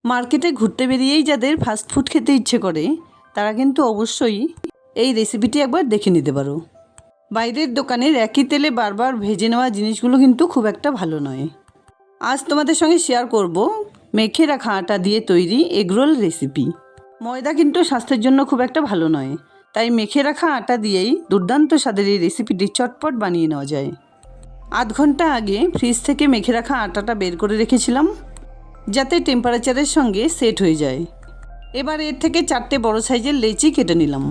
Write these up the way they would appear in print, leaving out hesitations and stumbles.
মার্কেটে ঘুরতে বেরিয়েই যাদের ফাস্ট ফুড খেতে ইচ্ছে করে তারা কিন্তু অবশ্যই এই রেসিপিটি একবার দেখে নিতে পারো। বাইরের দোকানের একই তেলে বারবার ভেজে নেওয়া জিনিসগুলো কিন্তু খুব একটা ভালো নয়। আজ তোমাদের সঙ্গে শেয়ার করব মেখে রাখা আটা দিয়ে তৈরি এগরোল রেসিপি। ময়দা কিন্তু স্বাস্থ্যের জন্য খুব একটা ভালো নয়, তাই মেখে রাখা আটা দিয়েই দুর্দান্ত স্বাদের এই রেসিপিটি চটপট বানিয়ে নেওয়া যায়। আধ ঘন্টা আগে ফ্রিজ থেকে মেখে রাখা আটাটা বের করে রেখেছিলাম, যাতে টেম্পারেচারের সঙ্গে সেট হয়ে যায়। এবার এর থেকে 4টে বড় সাইজের লেচি কেটে নিলাম।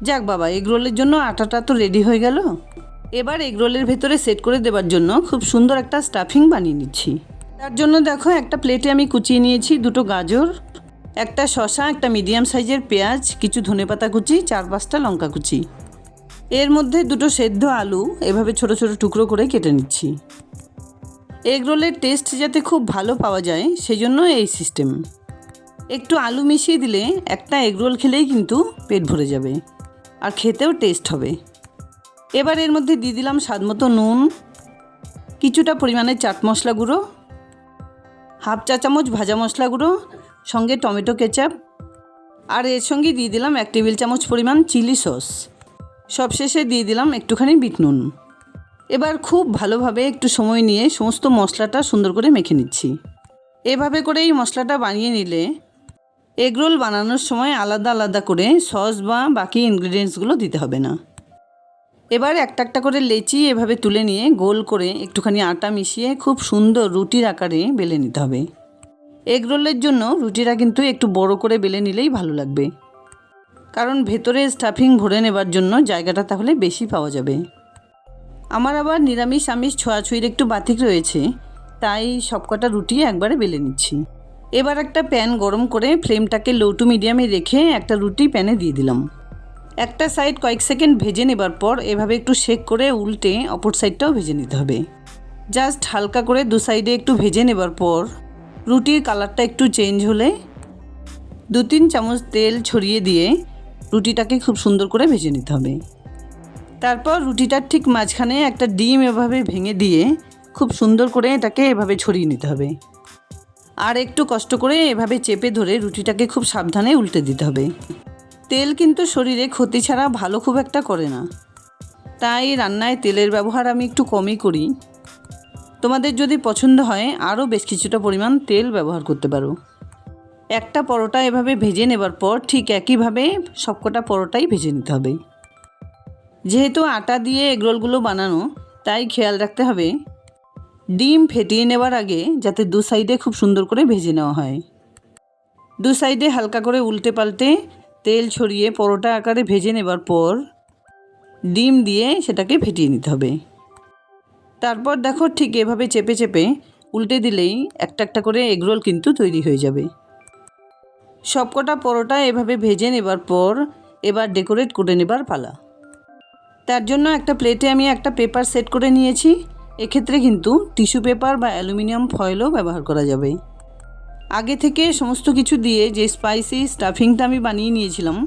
যাক বাবা, এগরোলের জন্য আটাটা তো রেডি হয়ে গেল। এবার এগরোলের ভেতরে সেট করে দেওয়ার জন্য খুব সুন্দর একটা স্টাফিং বানিয়ে নিচ্ছি। তার জন্য দেখো, একটা প্লেটে আমি কুচিয়ে নিয়েছি 2টো গাজর, একটা শসা, একটা মিডিয়াম সাইজের পেঁয়াজ, কিছু ধনেপাতা কুচি, 4-5টা লঙ্কা কুচি। এর মধ্যে 2টো সেদ্ধ আলু এভাবে ছোট ছোট টুকরো করে কেটে নিচ্ছি। এগরোলের টেস্ট যাতে খুব ভালো পাওয়া যায় সেজন্য এই সিস্টেম। একটু আলু মিশিয়ে দিলে একটা এগরোল খেলেই কিন্তু পেট ভরে যাবে, আর খেতেও টেস্ট হবে। এবার এর মধ্যে দিয়ে দিলাম স্বাদমতো নুন, কিছুটা পরিমাণে চাট মশলা গুঁড়ো, 1/2 চা চামচ ভাজা মশলা গুঁড়ো, সঙ্গে টমেটো কেচাপ, আর এর সঙ্গে দিয়ে দিলাম 1 টেবিল চামচ পরিমাণ চিলি সস। সবশেষে দিয়ে দিলাম একটুখানি বিট নুন। এবার খুব ভালোভাবে একটু সময় নিয়ে সমস্ত মশলাটা সুন্দর করে মেখে নিচ্ছি। এভাবে করে এই মশলাটা বানিয়ে নিলে এগরোল বানানোর সময় আলাদা আলাদা করে সস বা বাকি ইনগ্রিডিয়েন্টসগুলো দিতে হবে না। এবার একটা একটা করে লেচি এভাবে তুলে নিয়ে গোল করে একটুখানি আটা মিশিয়ে খুব সুন্দর রুটির আকারে বেলে নিতে হবে। এগরোলের জন্য রুটিটা কিন্তু একটু বড় করে বেলে নিলেই ভালো লাগবে, কারণ ভেতরে স্টাফিং ভরে নেবার জন্য জায়গাটা তাহলে বেশি পাওয়া যাবে। আমার আবার নিরামিষ আমিষ ছোঁয়াছুঁয়ির একটু বাতিক রয়েছে, তাই সবকটা রুটি একবারে বেলে নিচ্ছি। এবার একটা প্যান গরম করে ফ্লেমটাকে লো টু মিডিয়ামে রেখে একটা রুটি প্যানে দিয়ে দিলাম। একটা সাইড কয়েক সেকেন্ড ভেজে নেবার পর এভাবে একটু শেক করে উল্টে অপর সাইডটাও ভেজে নিতে হবে। জাস্ট হালকা করে 2 সাইডে একটু ভেজে নেবার পর রুটির কালারটা একটু চেঞ্জ হলে 2-3 চামচ তেল ছড়িয়ে দিয়ে রুটিটাকে খুব সুন্দর করে ভেজে নিতে হবে। তারপর রুটিটার ঠিক মাঝখানে একটা ডিম এভাবে ভেঙে দিয়ে খুব সুন্দর করে এটাকে এভাবে ছড়িয়ে নিতে হবে। আর একটু কষ্ট করে এভাবে চেপে ধরে রুটিটাকে খুব সাবধানে উল্টে দিতে হবে। তেল কিন্তু শরীরে ক্ষতি ছাড়া ভালো খুব একটা করে না, তাই রান্নায় তেলের ব্যবহার আমি একটু কমই করি। তোমাদের যদি পছন্দ হয় আরও বেশ কিছুটা পরিমাণ তেল ব্যবহার করতে পারো। একটা পরোটা এভাবে ভেজে নেবার পর ঠিক একইভাবে সবকটা পরোটাই ভেজে নিতে হবে। যেহেতু আটা দিয়ে এগরোলগুলো বানানো, তাই খেয়াল রাখতে হবে ডিম ফেটিয়ে নেবার আগে যাতে 2 সাইডে খুব সুন্দর করে ভেজে নেওয়া হয়। 2 সাইডে হালকা করে উল্টে পাল্টে তেল ছড়িয়ে পরোটা আকারে ভেজে নেবার পর ডিম দিয়ে সেটাকে ফেটিয়ে নিতে হবে। তারপর দেখো, ঠিক এভাবে চেপে চেপে উল্টে দিলেই একটা একটা করে এগরোল কিন্তু তৈরি হয়ে যাবে। সবকটা পরোটা এভাবে ভেজে নেবার পর এবার ডেকোরেট করে নেবার পালা। তার জন্য একটা প্লেটে আমি একটা পেপার সেট করে নিয়েছি। এক্ষেত্রে কিন্তু টিস্যু পেপার বা অ্যালুমিনিয়াম ফয়েলও ব্যবহার করা যাবে। আগে থেকে সমস্ত কিছু দিয়ে যে স্পাইসি স্টাফিংটা আমি বানিয়ে নিয়েছিলাম,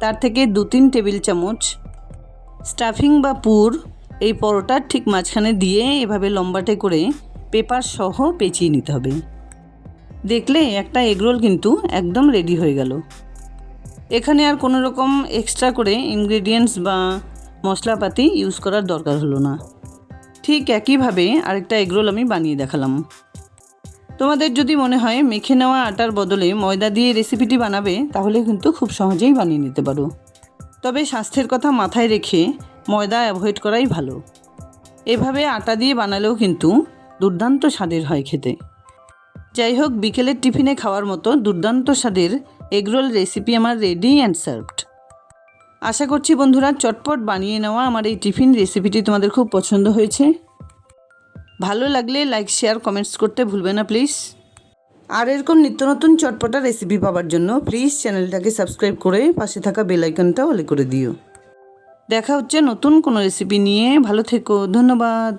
তার থেকে 2-3 টেবিল চামচ স্টাফিং বা পুর এই পরোটার ঠিক মাঝখানে দিয়ে এভাবে লম্বাটে করে পেপার সহ পেঁচিয়ে নিতে হবে। দেখলে একটা এগরোল কিন্তু একদম রেডি হয়ে গেল। এখানে আর কোনো রকম এক্সট্রা করে ইনগ্রেডিয়েন্টস বা মশলাপাতি ইউজ করার দরকার হলো না। ঠিক একইভাবে আরেকটা এগরোল আমি বানিয়ে দেখালাম। তোমাদের যদি মনে হয় মেখে নেওয়া আটার বদলে ময়দা দিয়ে রেসিপিটি বানাবে, তাহলে কিন্তু খুব সহজেই বানিয়ে নিতে পারো। তবে স্বাস্থ্যের কথা মাথায় রেখে ময়দা অ্যাভয়েড করাই ভালো। এভাবে আটা দিয়ে বানালেও কিন্তু দুর্দান্ত স্বাদের হয় খেতে। যাই হোক, বিকেলের টিফিনে খাওয়ার মতো দুর্দান্ত স্বাদের এগরোল রেসিপি আমার রেডি অ্যান্ড সার্ভড। আশা করছি বন্ধুরা, চটপট বানিয়ে নেওয়া আমার এই টিফিন রেসিপিটি তোমাদের খুব পছন্দ হয়েছে। ভালো লাগলে লাইক, শেয়ার, কমেন্টস করতে ভুলবে না প্লিজ। আর এরকম নিত্য নতুন চটপটা রেসিপি পাওয়ার জন্য প্লিজ চ্যানেলটাকে সাবস্ক্রাইব করে পাশে থাকা বেল আইকনটা অলে করে দিও। দেখা হচ্ছে নতুন কোনো রেসিপি নিয়ে। ভালো থেকো, ধন্যবাদ।